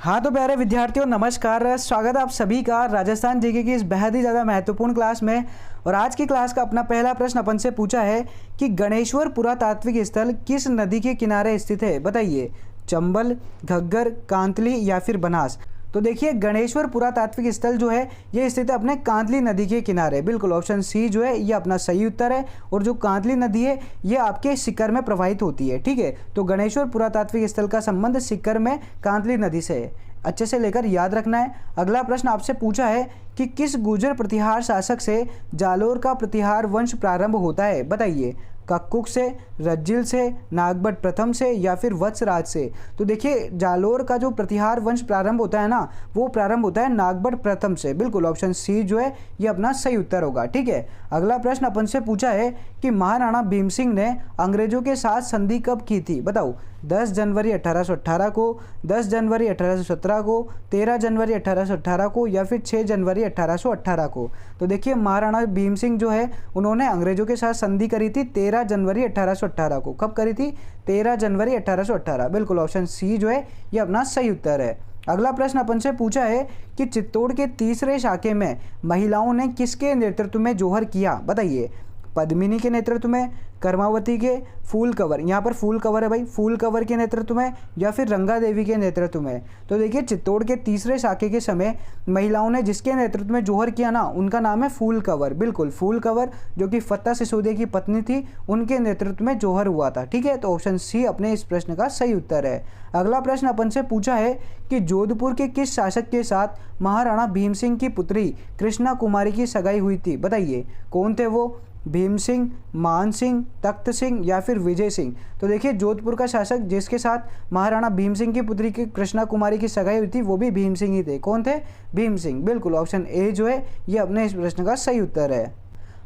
हाँ तो प्यारे विद्यार्थियों, नमस्कार। स्वागत है आप सभी का राजस्थान जीके की इस बेहद ही ज़्यादा महत्वपूर्ण क्लास में। और आज की क्लास का अपना पहला प्रश्न अपन से पूछा है कि गणेश्वर पुरातात्विक स्थल किस नदी के किनारे स्थित है। बताइए, चंबल, घग्गर, कांतली या फिर बनास। तो देखिए, गणेश्वर पुरातात्विक स्थल जो है ये स्थित है अपने कांतली नदी के किनारे। बिल्कुल, ऑप्शन सी जो है ये अपना सही उत्तर है। और जो कांतली नदी है ये आपके सीकर में प्रवाहित होती है। ठीक है, तो गणेश्वर पुरातात्विक स्थल का संबंध सीकर में कांतली नदी से है। अच्छे से लेकर याद रखना है। अगला प्रश्न आपसे पूछा है कि किस गुर्जर प्रतिहार शासक से जालोर का प्रतिहार वंश प्रारंभ होता है। बताइए, कक्कुक से, रज्जिल से, नागभट्ट प्रथम से या फिर वत्सराज से। तो देखिए, जालोर का जो प्रतिहार वंश प्रारंभ होता है ना, वो प्रारंभ होता है नागभट्ट प्रथम से। बिल्कुल, ऑप्शन सी जो है ये अपना सही उत्तर होगा। ठीक है, अगला प्रश्न अपन से पूछा है कि महाराणा भीम सिंह ने अंग्रेजों के साथ संधि कब की थी। बताओ, 10 जनवरी 1818 को, 10 जनवरी 1817 को, 13 जनवरी 1818 को या फिर 6 जनवरी 1818 को। तो देखिए, महाराणा भीम सिंह जो है उन्होंने अंग्रेजों के साथ संधि करी थी 13 जनवरी 1818 को। कब करी थी? 13 जनवरी 1818। बिल्कुल, ऑप्शन सी जो है ये अपना सही उत्तर है। अगला प्रश्न अपन से पूछा है कि चित्तौड़ के तीसरे शाखे में महिलाओं ने किसके नेतृत्व में जोहर किया। बताइए, पद्मिनी के नेतृत्व में, कर्मावती के, फूल कंवर, यहाँ पर फूल कंवर है भाई, फूल कंवर के नेतृत्व में या फिर रंगा देवी के नेतृत्व में। तो देखिए, चित्तौड़ के तीसरे शाखे के समय महिलाओं ने जिसके नेतृत्व में जोहर किया ना, उनका नाम है फूल कंवर। बिल्कुल, फूल कंवर जो कि फत्ता सिसोदिया की पत्नी थी, उनके नेतृत्व में जोहर हुआ था। ठीक है, तो ऑप्शन सी अपने इस प्रश्न का सही उत्तर है। अगला प्रश्न अपन से पूछा है कि जोधपुर के किस शासक के साथ महाराणा भीम सिंह की पुत्री कृष्णा कुमारी की सगाई हुई थी। बताइए, कौन थे वो? भीम सिंह, मान सिंह, तख्त सिंह या फिर विजय सिंह। तो देखिए, जोधपुर का शासक जिसके साथ महाराणा भीम सिंह की पुत्री की कृष्णा कुमारी की सगाई हुई थी वो भी भीम सिंह ही थे। कौन थे? भीम सिंह। बिल्कुल, ऑप्शन ए जो है ये अपने इस प्रश्न का सही उत्तर है।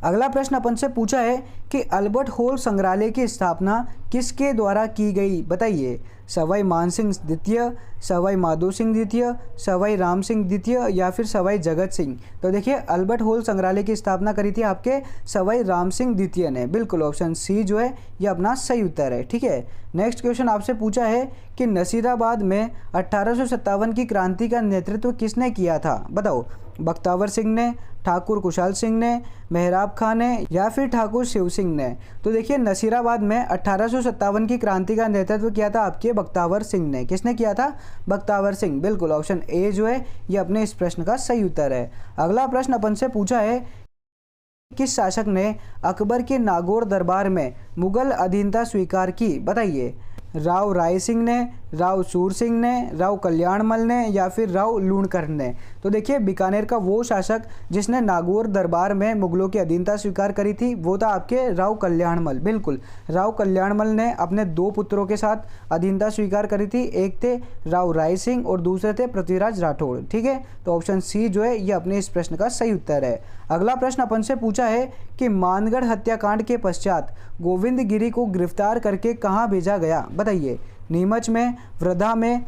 अगला प्रश्न अपन से पूछा है कि अल्बर्ट हॉल संग्रहालय की स्थापना किसके द्वारा की गई। बताइए, सवाई मानसिंह द्वितीय, सवाई माधो सिंह द्वितीय, सवाई राम सिंह द्वितीय या फिर सवाई जगत सिंह। तो देखिए, अल्बर्ट हॉल संग्रहालय की स्थापना करी थी आपके सवाई राम सिंह द्वितीय ने। बिल्कुल, ऑप्शन सी जो है ये अपना सही उत्तर है। ठीक है, नेक्स्ट क्वेश्चन आपसे पूछा है कि नसीराबाद में 1857 की क्रांति का नेतृत्व किसने किया था। बताओ, बख्तावर सिंह ने, ठाकुर कुशाल सिंह ने, मेहराब खां ने या फिर ठाकुर शिव सिंह ने। तो देखिए, नसीराबाद में 1857 की क्रांति का नेतृत्व किया था आपके बख्तावर सिंह ने। किसने किया था? बख्तावर सिंह। बिल्कुल, ऑप्शन ए जो है ये अपने इस प्रश्न का सही उत्तर है। अगला प्रश्न अपन से पूछा है किस शासक ने अकबर के नागौर दरबार में मुगल अधीनता स्वीकार की। बताइए, राव राय सिंह ने, राव सूर सिंह ने, राव कल्याणमल ने या फिर राव लूणकर ने। तो देखिए, बीकानेर का वो शासक जिसने नागौर दरबार में मुगलों की अधीनता स्वीकार करी थी वो था आपके राव कल्याणमल। बिल्कुल, राव कल्याणमल ने अपने 2 पुत्रों के साथ अधीनता स्वीकार करी थी। एक थे राव राय सिंह और दूसरे थे पृथ्वीराज राठौड़। ठीक है, तो ऑप्शन सी जो है ये अपने इस प्रश्न का सही उत्तर है। अगला प्रश्न अपन से पूछा है कि मानगढ़ हत्याकांड के पश्चात गोविंद गिरी को गिरफ्तार करके कहाँ भेजा गया। बताइए, नीमच में, वृद्धा में,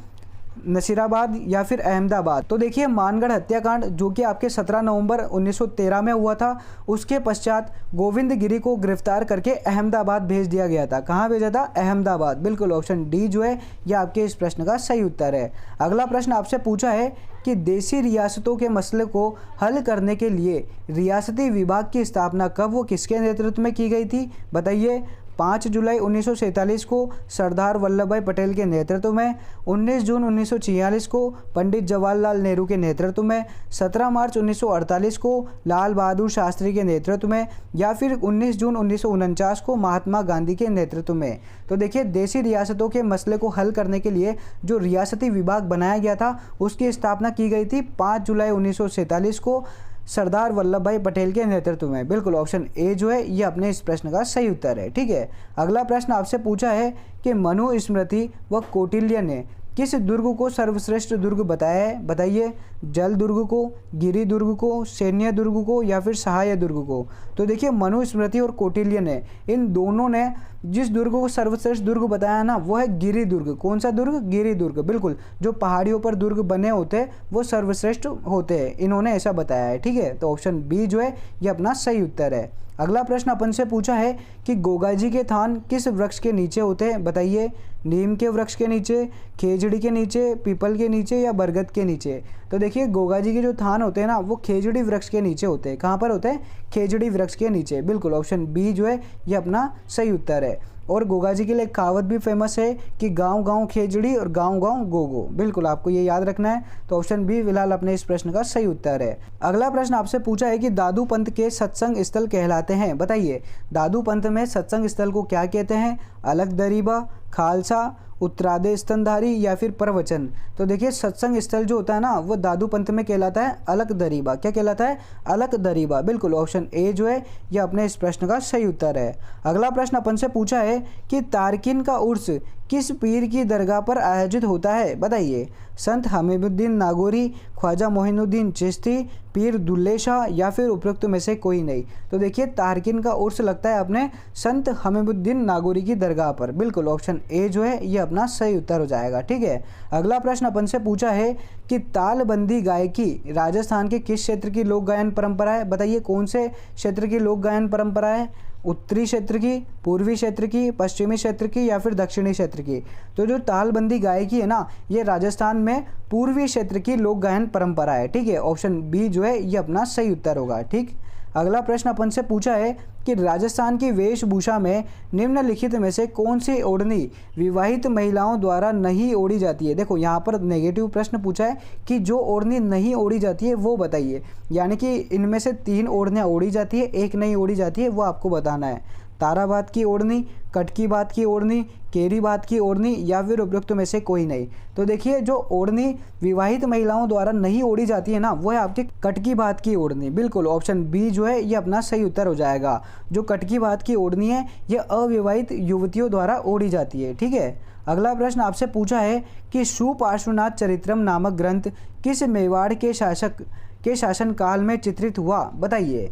नसीराबाद या फिर अहमदाबाद। तो देखिए, मानगढ़ हत्याकांड जो कि आपके 17 नवंबर 1913 में हुआ था, उसके पश्चात गोविंद गिरी को गिरफ्तार करके अहमदाबाद भेज दिया गया था। कहाँ भेजा था? अहमदाबाद। बिल्कुल, ऑप्शन डी जो है यह आपके इस प्रश्न का सही उत्तर है। अगला प्रश्न आपसे पूछा है कि देसी रियासतों के मसले को हल करने के लिए रियासती विभाग की स्थापना कब व किसके नेतृत्व में की गई थी। बताइए, 5 जुलाई 1947 को सरदार वल्लभ भाई पटेल के नेतृत्व में, 19 जून 1946 को पंडित जवाहरलाल नेहरू के नेतृत्व में, 17 मार्च 1948 को लाल बहादुर शास्त्री के नेतृत्व में या फिर 19 जून 1949 को महात्मा गांधी के नेतृत्व में। तो देखिए, देशी रियासतों के मसले को हल करने के लिए जो रियासती विभाग बनाया गया था उसकी स्थापना की गई थी 5 जुलाई 1947 को सरदार वल्लभ भाई पटेल के नेतृत्व में। बिल्कुल, ऑप्शन ए जो है ये अपने इस प्रश्न का सही उत्तर है। ठीक है, अगला प्रश्न आपसे पूछा है कि मनुस्मृति व कौटिल्य ने किस दुर्ग को सर्वश्रेष्ठ दुर्ग बताया है। बताइए, जल दुर्ग को, गिरि दुर्ग को, सैन्य दुर्ग को या फिर सहाय दुर्ग को। तो देखिए, मनुस्मृति और कौटिल्य ने इन दोनों ने जिस दुर्ग को सर्वश्रेष्ठ दुर्ग बताया ना वो है गिरि दुर्ग। कौन सा दुर्ग? गिरि दुर्ग। बिल्कुल, जो पहाड़ियों पर दुर्ग बने होते हैं वो सर्वश्रेष्ठ होते हैं, इन्होंने ऐसा बताया है। ठीक है, तो ऑप्शन बी जो है ये अपना सही उत्तर है। अगला प्रश्न अपन से पूछा है कि गोगा जी के थान किस वृक्ष के नीचे होते हैं? बताइए, नीम के वृक्ष के नीचे, खेजड़ी के नीचे, पीपल के नीचे या बरगद के नीचे? तो देखिए, गोगा जी के जो थान होते हैं ना वो खेजड़ी वृक्ष के नीचे होते हैं। कहाँ पर होते हैं? खेजड़ी वृक्ष के नीचे। बिल्कुल, ऑप्शन बी जो है ये अपना सही उत्तर है। और गोगा जी के लिए एक कहावत भी फेमस है कि गांव गांव खेजड़ी और गांव गांव गोगो। बिल्कुल, आपको ये याद रखना है। तो ऑप्शन बी फिलहाल अपने इस प्रश्न का सही उत्तर है। अगला प्रश्न आपसे पूछा है कि दादू पंथ के सत्संग स्थल कहलाते हैं? बताइए, दादू पंथ में सत्संग स्थल को क्या कहते हैं? अलग दरीबा, खालसा, उत्तरादे स्तनधारी या फिर प्रवचन? तो देखिए, सत्संग स्थल जो होता है ना वो दादू पंथ में कहलाता है अलग दरीबा। क्या कहलाता है? अलग दरीबा। बिल्कुल, ऑप्शन ए जो है ये अपने इस प्रश्न का सही उत्तर है। अगला प्रश्न अपन से पूछा है कि तारकिन का उर्स किस पीर की दरगाह पर आयोजित होता है? बताइए, संत हमीमुद्दीन नागौरी, ख्वाजा मोइनुद्दीन चिश्ती, पीर दुल्ले शाह या फिर उपरोक्त में से कोई नहीं? तो देखिए, तारकिन का उर्स लगता है अपने संत हमीमुद्दीन नागौरी की दरगाह पर। बिल्कुल, ऑप्शन ए जो है ये अपना सही उत्तर हो जाएगा। ठीक है, अगला प्रश्न अपन से पूछा है कि तालबंदी गायकी राजस्थान के किस क्षेत्र की लोक गायन परंपरा है? बताइए, कौन से क्षेत्र की लोक गायन परंपरा है? उत्तरी क्षेत्र की, पूर्वी क्षेत्र की, पश्चिमी क्षेत्र की या फिर दक्षिणी क्षेत्र की? तो जो तालबंदी गायकी है ना ये राजस्थान में पूर्वी क्षेत्र की लोक गायन परंपरा है। ठीक है, ऑप्शन बी जो है ये अपना सही उत्तर होगा। ठीक, अगला प्रश्न अपन से पूछा है कि राजस्थान की वेशभूषा में निम्नलिखित में से कौन सी ओढ़नी विवाहित महिलाओं द्वारा नहीं ओढ़ी जाती है? देखो, यहाँ पर नेगेटिव प्रश्न पूछा है कि जो ओढ़नी नहीं ओढ़ी जाती है वो बताइए, यानी कि इनमें से 3 ओढ़नियाँ ओढ़ी जाती है, एक नहीं ओढ़ी जाती है, वो आपको बताना है। ताराबाद की ओढ़नी, कटकी बात की ओढ़नी, केरी बात की ओढ़नी या फिर उपयुक्त में से कोई नहीं? तो देखिए, जो ओढ़नी विवाहित महिलाओं द्वारा नहीं ओढ़ी जाती है ना वो है आपकी कटकी बात की ओढ़नी। बिल्कुल, ऑप्शन बी जो है ये अपना सही उत्तर हो जाएगा। जो कटकी बात की ओढ़नी है ये अविवाहित युवतियों द्वारा ओढ़ी जाती है। ठीक है, अगला प्रश्न आपसे पूछा है कि सुपार्श्वनाथ चरित्रम नामक ग्रंथ किस मेवाड़ के शासक के शासनकाल में चित्रित हुआ? बताइए,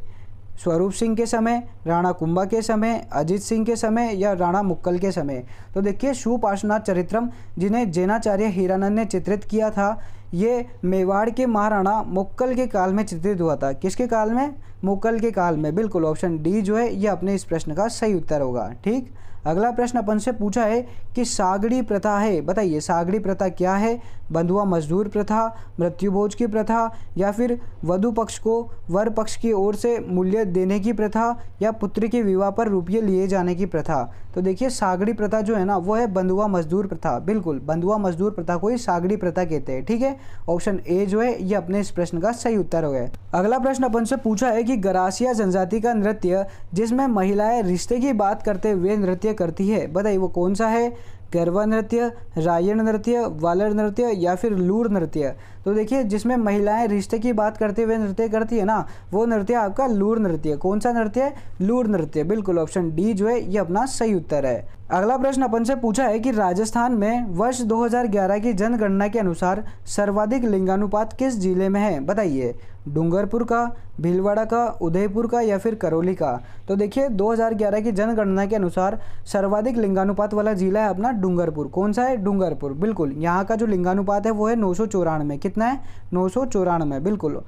स्वरूप सिंह के समय, राणा कुंभा के समय, अजीत सिंह के समय या राणा मुक्कल के समय? तो देखिए, सुपार्श्वनाथ चरित्रम जिन्हें जैनाचार्य हीरानंद ने चित्रित किया था ये मेवाड़ के महाराणा मुक्कल के काल में चित्रित हुआ था। किसके काल में? मुक्कल के काल में। बिल्कुल, ऑप्शन डी जो है ये अपने इस प्रश्न का सही उत्तर होगा। ठीक, अगला प्रश्न अपन से पूछा है कि सागड़ी प्रथा है? बताइए, सागड़ी प्रथा क्या है? बंधुआ मजदूर प्रथा, मृत्युभोज की प्रथा या फिर वधु पक्ष को वर पक्ष की ओर से मूल्य देने की प्रथा या पुत्री के विवाह पर रुपये लिए जाने की प्रथा? तो देखिए, सागड़ी प्रथा जो है ना वो है बंधुआ मजदूर प्रथा। बिल्कुल, बंधुआ मजदूर प्रथा को ही सागड़ी प्रथा कहते हैं। ठीक है, ऑप्शन ए जो है ये अपने इस प्रश्न का सही उत्तर हो गया। अगला प्रश्न अपन से पूछा है कि गरासिया जनजाति का नृत्य जिसमें महिलाएं रिश्ते की बात करते हुए नृत्य करती है, बताइए वो कौन सा है? गरबा नृत्य, रायण नृत्य, वालर नृत्य या फिर लूर नृत्य? तो देखिए, जिसमें महिलाएं रिश्ते की बात करते हुए नृत्य करती है ना वो नृत्य आपका लूर नृत्य। कौन सा नृत्य है? लूर नृत्य। बिल्कुल, ऑप्शन डी जो है ये अपना सही उत्तर है। अगला प्रश्न अपन से पूछा है कि राजस्थान में वर्ष 2011 की जनगणना के अनुसार सर्वाधिक लिंगानुपात किस जिले में है? बताइए, डूंगरपुर का, भीलवाड़ा का, उदयपुर का या फिर करौली का? तो देखिए, 2011 की जनगणना के अनुसार सर्वाधिक लिंगानुपात वाला जिला है अपना डूंगरपुर। कौन सा है? डूंगरपुर। बिल्कुल, यहाँ का जो लिंगानुपात है वो है 994। कितना है? 994। बिल्कुल,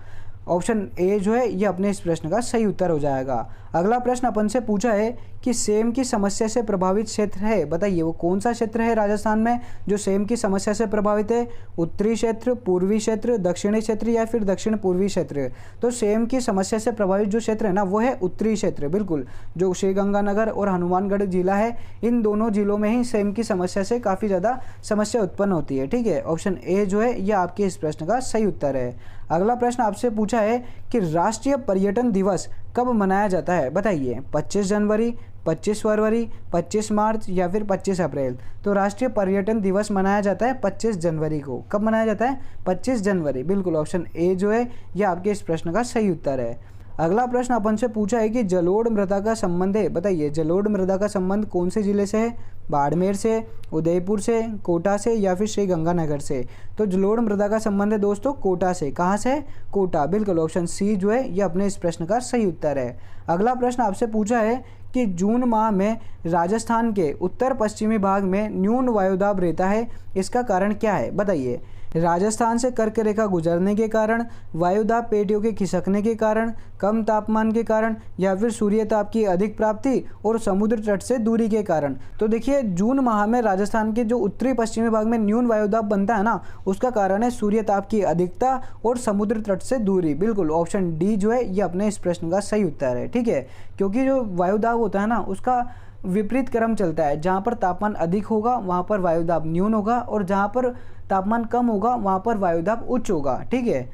ऑप्शन ए जो है ये अपने इस प्रश्न का सही उत्तर हो जाएगा। अगला प्रश्न अपन से पूछा है कि सेम की समस्या से प्रभावित क्षेत्र है, बताइए वो कौन सा क्षेत्र है राजस्थान में जो सेम की समस्या से प्रभावित है? उत्तरी क्षेत्र, पूर्वी क्षेत्र, दक्षिणी क्षेत्र या फिर दक्षिण पूर्वी क्षेत्र? तो सेम की समस्या से प्रभावित जो क्षेत्र है ना वो है उत्तरी क्षेत्र। बिल्कुल, जो श्रीगंगानगर और हनुमानगढ़ जिला है इन दोनों जिलों में ही सेम की समस्या से काफ़ी ज़्यादा समस्या उत्पन्न होती है। ठीक है, ऑप्शन ए जो है यह आपके इस प्रश्न का सही उत्तर है। अगला प्रश्न आपसे पूछा है कि राष्ट्रीय पर्यटन दिवस कब मनाया जाता है? बताइए, 25 जनवरी, 25 फरवरी, 25 मार्च या फिर 25 अप्रैल? तो राष्ट्रीय पर्यटन दिवस मनाया जाता है 25 जनवरी को। कब मनाया जाता है? 25 जनवरी। बिल्कुल, ऑप्शन ए जो है यह आपके इस प्रश्न का सही उत्तर है। अगला प्रश्न अपन से पूछा है कि जलोढ़ मृदा का संबंध है, बताइए जलोढ़ मृदा का संबंध कौन से जिले से है? बाड़मेर से, उदयपुर से, कोटा से या फिर श्रीगंगानगर से? तो जलोढ़ मृदा का संबंध है दोस्तों कोटा से। कहाँ से? कोटा। बिल्कुल, ऑप्शन सी जो है ये अपने इस प्रश्न का सही उत्तर है। अगला प्रश्न आपसे पूछा है कि जून माह में राजस्थान के उत्तर पश्चिमी भाग में न्यून वायुदाब रहता है, इसका कारण क्या है बताइए। राजस्थान से कर्क रेखा गुजरने के कारण, वायुदाब पेटियों के खिसकने के कारण, कम तापमान के कारण, या फिर सूर्य ताप की अधिक प्राप्ति और समुद्र तट से दूरी के कारण। तो देखिए जून माह में राजस्थान के जो उत्तरी पश्चिमी भाग में न्यून वायुदाब बनता है ना, उसका कारण है सूर्य ताप की अधिकता और समुद्र तट से दूरी। बिल्कुल ऑप्शन डी जो है ये अपने इस प्रश्न का सही उत्तर है। ठीक है, क्योंकि जो वायुदाब होता है ना उसका विपरीत क्रम चलता है। जहाँ पर तापमान अधिक होगा वहाँ पर वायुदाब न्यून होगा, और जहाँ पर तापमान कम होगा वहाँ पर वायुदाब उच्च होगा। ठीक है,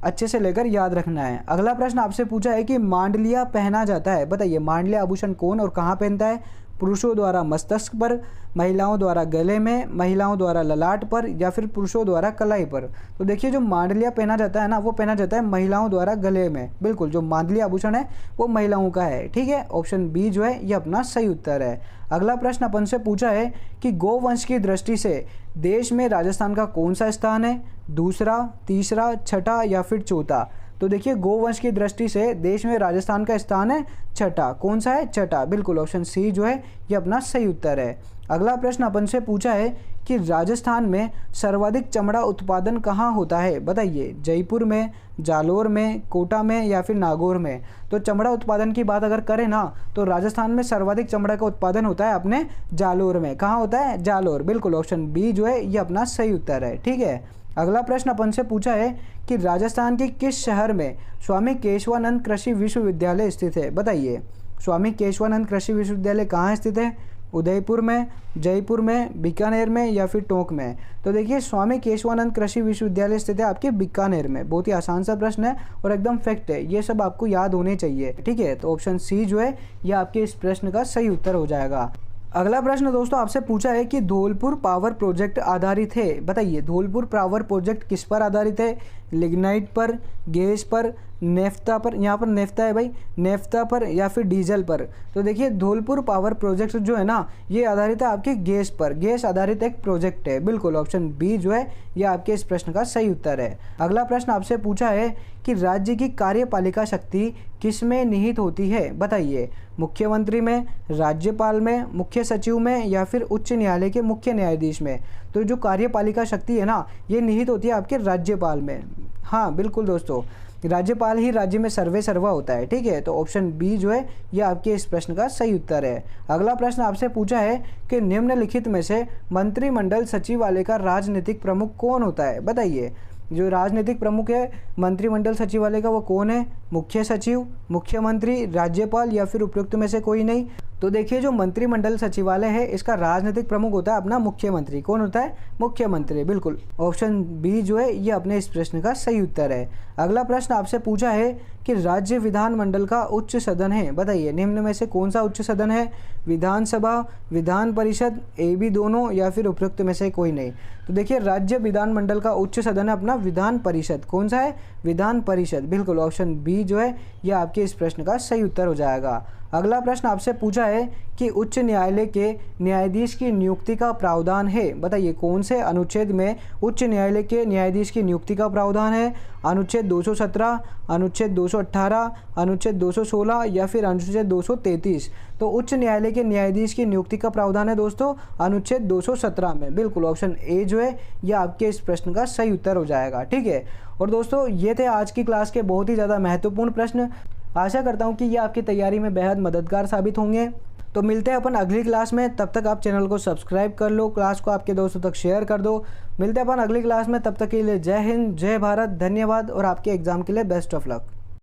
अच्छे से लेकर याद रखना है। अगला प्रश्न आपसे पूछा है कि मांडलिया पहना जाता है, बताइए मांडलिया आभूषण कौन और कहाँ पहनता है। पुरुषों द्वारा मस्तक पर, महिलाओं द्वारा गले में, महिलाओं द्वारा ललाट पर, या फिर पुरुषों द्वारा कलाई पर। तो देखिए जो मांडलिया पहना जाता है ना वो पहना जाता है महिलाओं द्वारा गले में। बिल्कुल जो मांडलिया आभूषण है वो महिलाओं का है। ठीक है, ऑप्शन बी जो है ये अपना सही उत्तर है। अगला प्रश्न अपन से पूछा है कि गोवंश की दृष्टि से देश में राजस्थान का कौन सा स्थान है, दूसरा, तीसरा, छठा या फिर चौथा। तो देखिए गोवंश की दृष्टि से देश में राजस्थान का स्थान है छठा। कौन सा है, छठा। बिल्कुल ऑप्शन सी जो है ये अपना सही उत्तर है। अगला प्रश्न अपन से पूछा है कि राजस्थान में सर्वाधिक चमड़ा उत्पादन कहाँ होता है बताइए। जयपुर में, जालोर में, कोटा में या फिर नागौर में। तो चमड़ा उत्पादन की बात अगर करें ना तो राजस्थान में सर्वाधिक चमड़ा का उत्पादन होता है अपने जालोर में। कहाँ होता है, जालोर। बिल्कुल ऑप्शन बी जो है ये अपना सही उत्तर है। ठीक है, अगला प्रश्न अपन से पूछा है कि राजस्थान के किस शहर में स्वामी केशवानंद कृषि विश्वविद्यालय स्थित है बताइए। स्वामी केशवानंद कृषि विश्वविद्यालय कहाँ स्थित है, उदयपुर में, जयपुर में, बीकानेर में या फिर टोंक में। तो देखिए स्वामी केशवानंद कृषि विश्वविद्यालय स्थित है आपके बीकानेर में। बहुत ही आसान सा प्रश्न है और एकदम फैक्ट है, ये सब आपको याद होने चाहिए। ठीक है, तो ऑप्शन सी जो है ये आपके इस प्रश्न का सही उत्तर हो जाएगा। अगला प्रश्न दोस्तों आपसे पूछा है कि धौलपुर पावर प्रोजेक्ट आधारित है बताइए। धौलपुर पावर प्रोजेक्ट किस पर आधारित है, लिग्नाइट पर, गैस पर, नेफ्ता पर, यहाँ पर नेफ्ता है भाई, नेफ्ता पर या फिर डीजल पर। तो देखिए धौलपुर पावर प्रोजेक्ट जो है ना ये आधारित है आपके गैस पर। गैस आधारित एक प्रोजेक्ट है। बिल्कुल ऑप्शन बी जो है ये आपके इस प्रश्न का सही उत्तर है। अगला प्रश्न आपसे पूछा है कि राज्य की कार्यपालिका शक्ति किस में निहित होती है बताइए। मुख्यमंत्री में, राज्यपाल में, मुख्य सचिव में या फिर उच्च न्यायालय के मुख्य न्यायाधीश में। तो जो कार्यपालिका शक्ति है ना ये निहित होती है आपके राज्यपाल में। हाँ बिल्कुल दोस्तों, राज्यपाल ही राज्य में सर्वे सर्वा होता है। ठीक है, तो ऑप्शन बी जो है ये आपके इस प्रश्न का सही उत्तर है। अगला प्रश्न आपसे पूछा है कि निम्नलिखित में से मंत्रिमंडल सचिवालय का राजनीतिक प्रमुख कौन होता है बताइए। जो राजनीतिक प्रमुख है मंत्रिमंडल सचिवालय का वो कौन है, मुख्य सचिव, मुख्यमंत्री, राज्यपाल या फिर उपयुक्त में से कोई नहीं। तो देखिए जो मंत्रिमंडल सचिवालय है इसका राजनीतिक प्रमुख होता है अपना मुख्यमंत्री। कौन होता है, मुख्यमंत्री। बिल्कुल ऑप्शन बी जो है ये अपने इस प्रश्न का सही उत्तर है। अगला प्रश्न आपसे पूछा है कि राज्य विधानमंडल का उच्च सदन है बताइए। निम्न में से कौन सा उच्च सदन है, विधानसभा, विधान परिषद, ए बी दोनों या फिर उपयुक्त में से कोई नहीं। तो देखिए राज्य विधानमंडल का उच्च सदन है अपना विधान परिषद। कौन सा है, विधान परिषद। बिल्कुल ऑप्शन बी जो है ये आपके इस प्रश्न का सही उत्तर हो जाएगा। अगला प्रश्न आपसे पूछा है कि उच्च न्यायालय के न्यायाधीश की नियुक्ति का प्रावधान है बताइए। कौन से अनुच्छेद में उच्च न्यायालय के न्यायाधीश की नियुक्ति का प्रावधान है, अनुच्छेद 217, अनुच्छेद 218, अनुच्छेद 216 या फिर अनुच्छेद 233। तो उच्च न्यायालय के न्यायाधीश की नियुक्ति का प्रावधान है दोस्तों अनुच्छेद 217 में। बिल्कुल ऑप्शन ए जो है ये आपके इस प्रश्न का सही उत्तर हो जाएगा। ठीक है, और दोस्तों ये थे आज की क्लास के बहुत ही ज़्यादा महत्वपूर्ण प्रश्न। आशा करता हूँ कि ये आपकी तैयारी में बेहद मददगार साबित होंगे। तो मिलते हैं अपन अगली क्लास में, तब तक आप चैनल को सब्सक्राइब कर लो, क्लास को आपके दोस्तों तक शेयर कर दो। मिलते हैं अपन अगली क्लास में, तब तक के लिए जय हिंद, जय भारत, धन्यवाद और आपके एग्ज़ाम के लिए बेस्ट ऑफ लक।